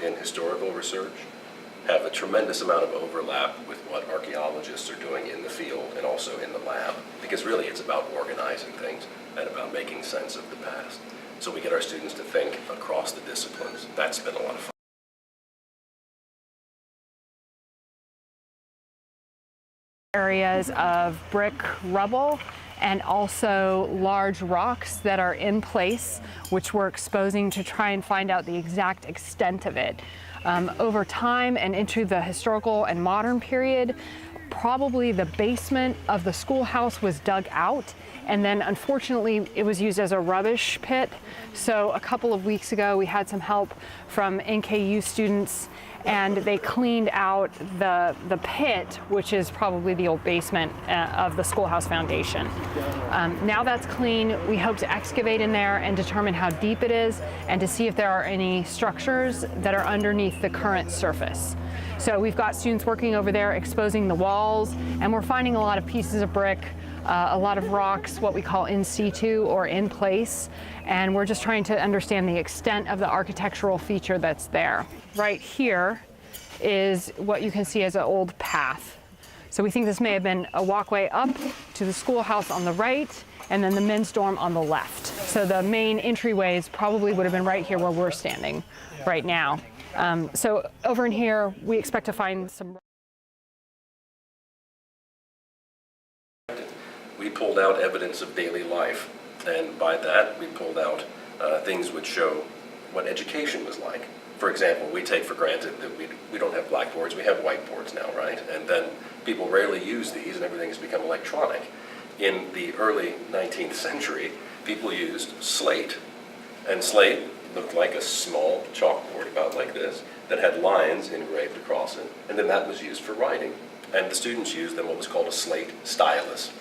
in historical research have a tremendous amount of overlap with what archaeologists are doing in the field and also in the lab, because really it's about organizing things and about making sense of the past. So we get our students to think across the disciplines. That's been a lot of fun. Areas of brick rubble and also large rocks that are in place, which we're exposing to try and find out the exact extent of it. Over time and into the historical and modern period, probably the basement of the schoolhouse was dug out, and then unfortunately it was used as a rubbish pit. So a couple of weeks ago we had some help from NKU students, and they cleaned out the pit, which is probably the old basement of the schoolhouse foundation. Now that's clean, we hope to excavate in there and determine how deep it is and to see if there are any structures that are underneath the current surface. So we've got students working over there exposing the walls, and we're finding a lot of pieces of brick, a lot of rocks, what we call in situ or in place, and we're just trying to understand the extent of the architectural feature that's there. Right here is what you can see as an old path. So we think this may have been a walkway up to the schoolhouse on the right, and then the men's dorm on the left. So the main entryways probably would have been right here where we're standing right now. So over in here, we expect to find some. We pulled out evidence of daily life, and by that we pulled out things which show what education was like. For example, we take for granted that we don't have blackboards, we have whiteboards now, right? And then people rarely use these and everything has become electronic. In the early 19th century, people used slate, and slate looked like a small chalkboard about like this that had lines engraved across it, and then that was used for writing. And the students used then what was called a slate stylus.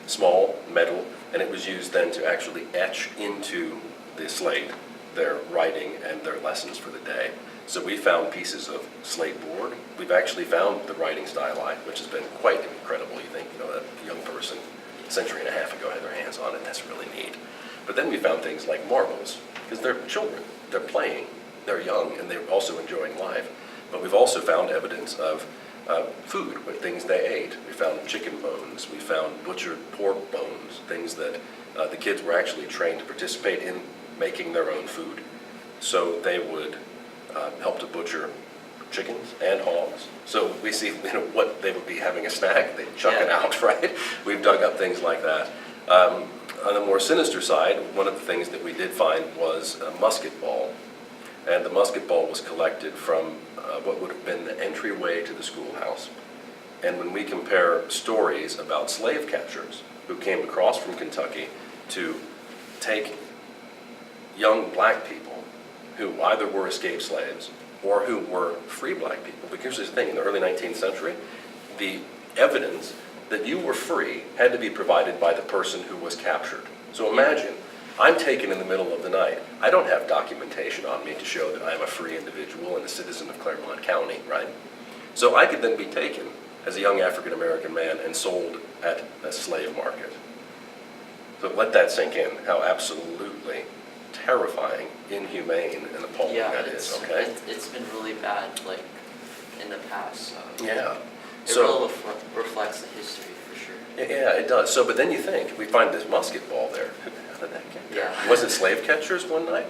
Small, metal, and it was used then to actually etch into the slate their writing and their lessons for the day. So we found pieces of slate board. We've actually found the writing styli, which has been quite incredible. You think, a young person a century and a half ago had their hands on it. That's really neat. But then we found things like marbles, because they're children, they're playing, they're young, and they're also enjoying life. But we've also found evidence of food, with things they ate. We found chicken bones, we found butchered pork bones, things that the kids were actually trained to participate in making their own food. So they would help to butcher chickens and hogs. So we see what they would be having a snack, they'd chuck it out, right? We've dug up things like that. On the more sinister side, one of the things that we did find was a musket ball. And the musket ball was collected from what would have been the entryway to the schoolhouse. And when we compare stories about slave catchers who came across from Kentucky to take young black people who either were escaped slaves or who were free black people, because here's the thing, in the early 19th century, the evidence that you were free had to be provided by the person who was captured. So imagine, I'm taken in the middle of the night. I don't have documentation on me to show that I'm a free individual and a citizen of Claremont County, right? So I could then be taken as a young African-American man and sold at a slave market. So let that sink in, how absolutely terrifying, inhumane, and appalling that is, okay? It's been really bad, like, in the past, so. Yeah. It really reflects the history, for sure. Yeah, it does. So, but then you think, we find this musket ball there. How did that get there? Yeah. Was it slave catchers one night?